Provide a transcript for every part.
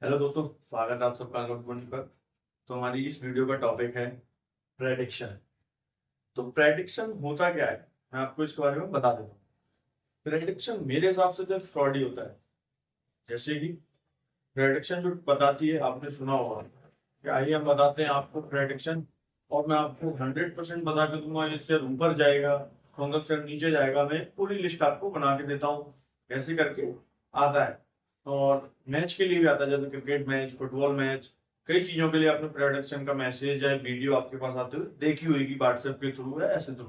Hello दोस्तों, स्वागत है आप सबका नोटबुक पर। तो हमारी इस वीडियो का टॉपिक है प्रेडिक्शन। तो प्रेडिक्शन होता क्या है, मैं आपको इसके बारे में बता देता हूँ। प्रेडिक्शन मेरे हिसाब से तो फ्रॉड ही होता है। जैसे कि प्रेडिक्शन जो बताती है, आपने सुना होगा कि आइए हम बताते हैं आपको प्रेडिक्शन, और मैं आपको 100% बता के दूंगा ये शेयर ऊपर जाएगा, कौन सा शेयर नीचे जाएगा। मैं पूरी लिस्ट आपको बना के देता हूँ, ऐसे करके आता है। और मैच के लिए भी आता है, जैसे क्रिकेट मैच, फुटबॉल मैच, कई चीजों के लिए आपने प्रोडक्शन का मैसेज या वीडियो आपके पास आते हुए देखी होगी, व्हाट्सएप के थ्रू या ऐसे थ्रू।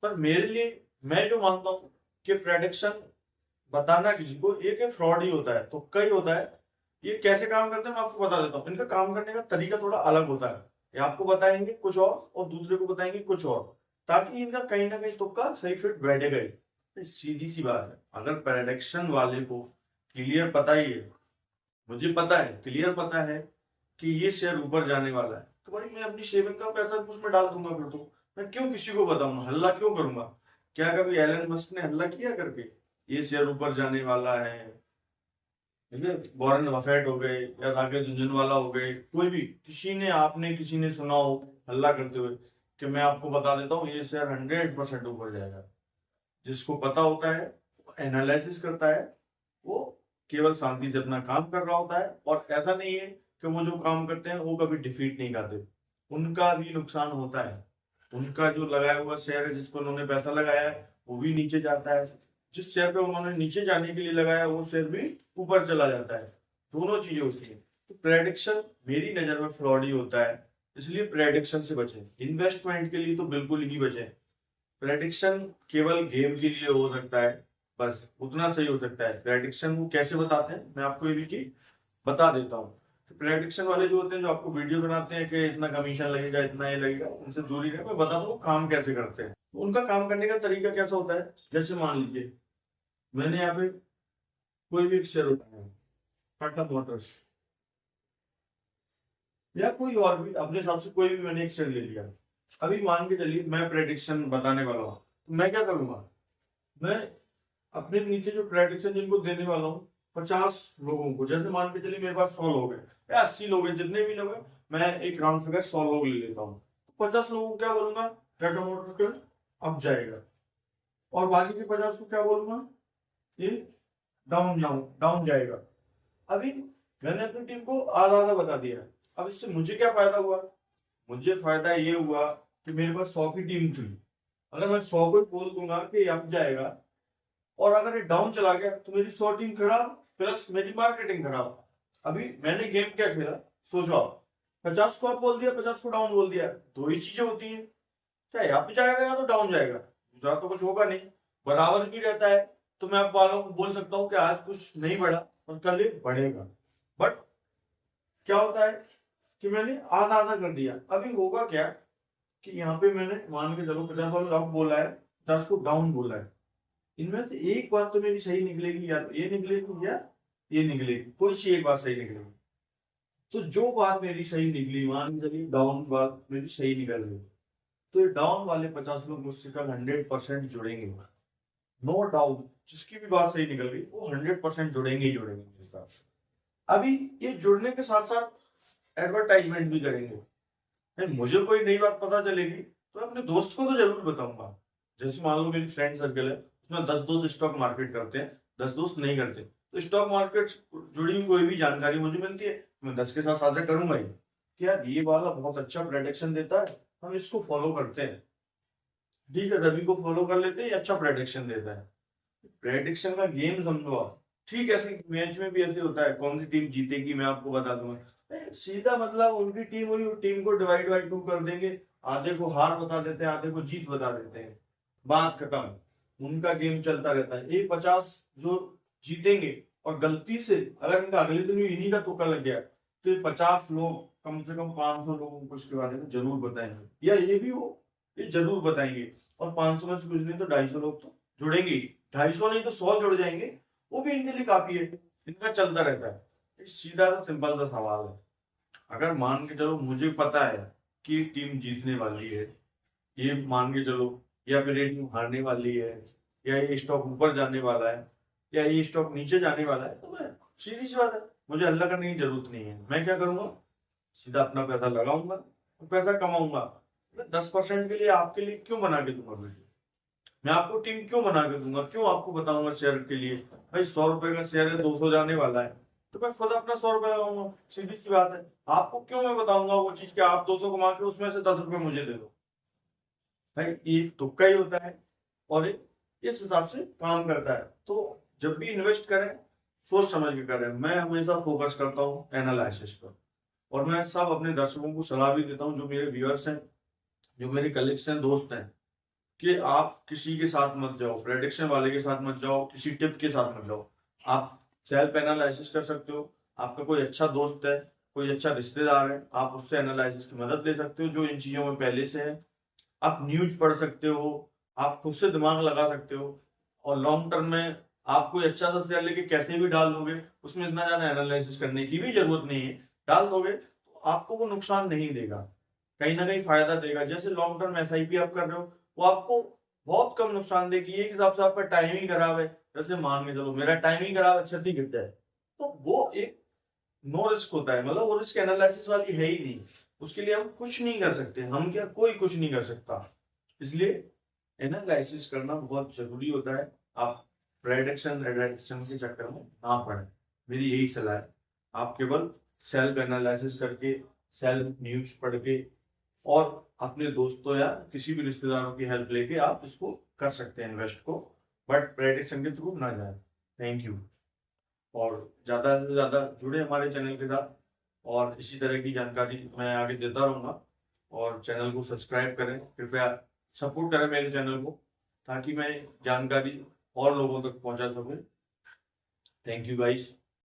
पर मेरे लिए, मैं जो मानता हूँ कि प्रोडक्शन बताना किसी को एक फ्रॉड ही होता है। तो कई होता है, ये कैसे काम करते हैं मैं आपको बता देता हूँ। इनका काम करने का तरीका थोड़ा अलग होता है। ये आपको बताएंगे कुछ और दूसरे को बताएंगे कुछ और, ताकि इनका कहीं ना कहीं तुक्का सही फिट बैठेगा ही। सीधी सी बात है, अगर प्रेडिक्शन वाले को क्लियर पता ही है, मुझे पता है, क्लियर पता है कि ये शेयर ऊपर जाने वाला है, तो भाई मैं अपनी सेविंग का पैसा उसमें डाल दूंगा। फिर तो मैं क्यों किसी को बताऊंगा, हल्ला क्यों करूंगा। क्या कभी एलन मस्क ने हल्ला किया करके ये शेयर ऊपर जाने वाला है? ठीक है, वॉरेन बफेट हो गए या राकेश झुनझुनवाला हो गए, कोई भी, किसी ने, आपने किसी ने सुना हो हल्ला करते हुए कि मैं आपको बता देता हूँ ये शेयर 100% ऊपर जाएगा? जिसको पता होता है, एनालिसिस करता है, वो केवल शांति से अपना काम कर रहा होता है। और ऐसा नहीं है कि वो जो काम करते हैं वो कभी डिफीट नहीं करते, उनका भी नुकसान होता है। उनका जो लगाया हुआ शेयर है, जिस पर उन्होंने पैसा लगाया है, वो भी नीचे जाता है। जिस शेयर पे उन्होंने नीचे जाने के लिए लगाया, वो शेयर भी ऊपर चला जाता है। दोनों चीजें होती है। तो प्रेडिक्शन मेरी नजर में फ्रॉड ही होता है, इसलिए प्रेडिक्शन से बचें। इन्वेस्टमेंट के लिए तो बिल्कुल ही बचें। प्रेडिक्शन केवल गेम के लिए हो सकता है, बस उतना सही हो सकता है। प्रेडिक्शन वो कैसे बताते हैं, मैं आपको ये भी चीज बता देता हूँ। प्रेडिक्शन वाले जो होते हैं, जो आपको वीडियो बनाते हैं कि इतना कमीशन लगेगा, इतना ये लगेगा, उनसे दूरी रहे। मैं बता दूँ काम कैसे करते हैं, उनका काम करने का तरीका कैसा होता है। जैसे मान लीजिए मैंने यहाँ पे कोई भी एक शेयर उठाया, टाटा मोटर्स या कोई और भी, अपने हिसाब से कोई भी मैंने एक शेयर ले लिया। अभी मान के चलिए मैं प्रेडिक्शन बताने वाला हूँ, तो मैं क्या करूंगा, मैं अपने नीचे जो प्रेडिक्शन जिनको देने वाला हूँ 50 लोगों को, जैसे मान के चलिए मेरे पास 100 लोग हैं या 80 लोग हैं, जितने भी लोग हैं, मैं एक राउंड फिगर 100 लोग ले लेता हूँ। 50 लोगों को क्या बोलूंगा, टाटा मोटर्स का अप जाएगा, और बाकी के 50 को क्या बोलूंगा, ये डाउन जाएगा। अभी मैंने अपनी टीम को आधा आधा बता दिया। अब इससे मुझे क्या फायदा हुआ, मुझे फायदा ये हुआ कि मेरे पास 100 की टीम थी। अगर मैं 100 को बोल दूंगा कि अप जाएगा, और अगर ये डाउन चला गया, तो मेरी 100 टीम खराब प्लस मेरी मार्केटिंग खराब। अभी मैंने गेम क्या खेला, सोचो आप, 50 को आप बोल दिया, 50 को डाउन बोल दिया। दो ही चीजें होती है, चाहे अप जाएगा या तो डाउन जाएगा, दूसरा तो कुछ होगा नहीं, बराबर भी रहता है। तो मैं आप वालों को बोल सकता हूँ कि आज कुछ नहीं बढ़ा और कल ये बढ़ेगा। बट क्या होता है कि मैंने आधा आधा कर दिया। अभी होगा क्या कि यहाँ पे मैंने मान के चलो 50 वाला अप बोला है, 50 को डाउन बोला है। इनमें से एक बात तो मेरी सही निकलेगी, या तो ये निकलेगी या ये निकलेगी, कोई सी एक बात सही निकलेगी। तो जो बात मेरी सही निकली, मान के चलिए डाउन बात मेरी सही निकल गई, तो ये डाउन वाले 50 लोग मुझसे कल 100% जुड़ेंगे। नो डाउट, जिसकी भी बात सही निकल गई वो 100% जुड़ेंगे ही जुड़ेंगे मेरे साथ। अभी ये जुड़ने के साथ साथ एडवर्टाइजमेंट भी करेंगे। नहीं, मुझे कोई नई बात पता चलेगी तो मैं अपने दोस्त को तो जरूर बताऊंगा। जैसे मान लो मेरी फ्रेंड सर्कल है, उसमें 10 दोस्त स्टॉक मार्केट करते हैं, 10 दोस्त नहीं करते। तो स्टॉक मार्केट जुड़ी हुई कोई भी जानकारी मुझे मिलती है, मैं 10 के साथ साझा करूंगा ही कि यार ये वाला बहुत अच्छा प्रेडिक्शन देता है, हम इसको फॉलो करते हैं। ठीक है, रवि को फॉलो कर लेते हैं, ये अच्छा प्रेडिक्शन देता है। प्रेडिक्शन का गेम समझो आप। ठीक है, ऐसे मैच में भी ऐसे होता है, कौन सी टीम जीतेगी मैं आपको बता दूंगा, सीधा मतलब उनकी टीम हुई, टीम को डिवाइड बाई 2 कर देंगे। आधे को हार बता देते हैं, आधे को जीत बता देते हैं, बात खत्म। उनका गेम चलता रहता है। ये 50 जो जीतेंगे, और गलती से अगर इनका अगले दिन भी इन्हीं का तुक्का लग गया, तो ये 50 लोग कम से कम 500 लोगों को इसके बारे में जरूर बताएंगे, या ये भी हो, ये जरूर बताएंगे। और 500 में से कुछ नहीं तो 250 लोग तो जुड़ेंगे ही। 250 नहीं तो 100 जुड़ जाएंगे, वो भी इनके लिए काफी है। इनका चलता रहता है। एक सीधा सा सिंपल सा सवाल है, अगर मान के चलो मुझे पता है कि टीम जीतने वाली है, ये मान के चलो, या फिर ये टीम हारने वाली है, या ये स्टॉक ऊपर जाने वाला है, या ये स्टॉक नीचे जाने वाला है, तो मैं, सीधी सी बात है, मुझे हल्ला करने की जरूरत नहीं है। मैं क्या करूंगा, सीधा अपना पैसा लगाऊंगा, पैसा कमाऊंगा। 10% के लिए आपके लिए क्यों बना के दूंगा वीडियो? मैं आपको टीम क्यों बना के दूंगा? क्यों आपको बताऊंगा शेयर के लिए? भाई 100 रुपए का शेयर है, 200 जाने वाला है, तो मैं खुद अपना 100 रुपए लगाऊंगा। सीधी सी बात है। आपको क्यों मैं बताऊंगा वो चीज कि आप 200 कमा के उसमें से 10 रुपए मुझे दे दो? भाई ये तुक्का ही होता है, और इस हिसाब से काम करता है। तो जब भी इन्वेस्ट करें, सोच समझ के करें। मैं हमेशा फोकस करता हूँ एनालिसिस पर, और मैं सब अपने दर्शकों को सलाह भी देता हूँ, जो मेरे व्यूअर्स हैं, जो मेरे कलीग्स हैं, दोस्त हैं, कि आप किसी के साथ मत जाओ, प्रेडिक्शन वाले के साथ मत जाओ, किसी टिप के साथ मत जाओ। आप सेल्फ एनालिसिस कर सकते हो। आपका कोई अच्छा दोस्त है, कोई अच्छा रिश्तेदार है, आप उससे एनालिसिस की मदद ले सकते हो, जो इन चीजों में पहले से है। आप न्यूज पढ़ सकते हो, आप खुद से दिमाग लगा सकते हो, और लॉन्ग टर्म में आप कोई अच्छा सा शेयर लेके कैसे भी डाल दोगे, उसमें इतना ज्यादा एनालिसिस करने की भी जरूरत नहीं है। डाल दोगे तो आपको वो नुकसान नहीं देगा, कहीं ना कहीं फायदा देगा। जैसे लॉन्ग टर्म एसआईपी आप कर रहे हो, वो आपको बहुत कम नुकसान देगी। एक हिसाब से आपका टाइम ही खराब है, जैसे मान के चलो मेरा टाइम ही खराब है, क्षति गिर जाए, तो वो एक नो रिस्क होता है, मतलब वो रिस्क एनालिसिस वाली है ही नहीं। उसके लिए हम कुछ नहीं कर सकते, हम क्या, कोई कुछ नहीं कर सकता। इसलिए एनालिसिस करना बहुत जरूरी होता है। आप प्रेडिक्शन रिडक्शन के चक्कर में ना पड़े, मेरी यही सलाह है। आप केवल सेल्फ एनालिसिस करके, सेल्फ न्यूज पढ़ के, और अपने दोस्तों या किसी भी रिश्तेदारों की हेल्प लेके आप इसको कर सकते हैं इन्वेस्ट को, बट प्रेडिक्शन के थ्रू ना जाए। Thank you. और ज्यादा से ज्यादा जुड़े हमारे चैनल के साथ, और इसी तरह की जानकारी मैं आगे देता रहूंगा। और चैनल को सब्सक्राइब करें कृपया, सपोर्ट करें मेरे चैनल को, ताकि मैं जानकारी और लोगों तक पहुंचा सकूं। Thank you guys.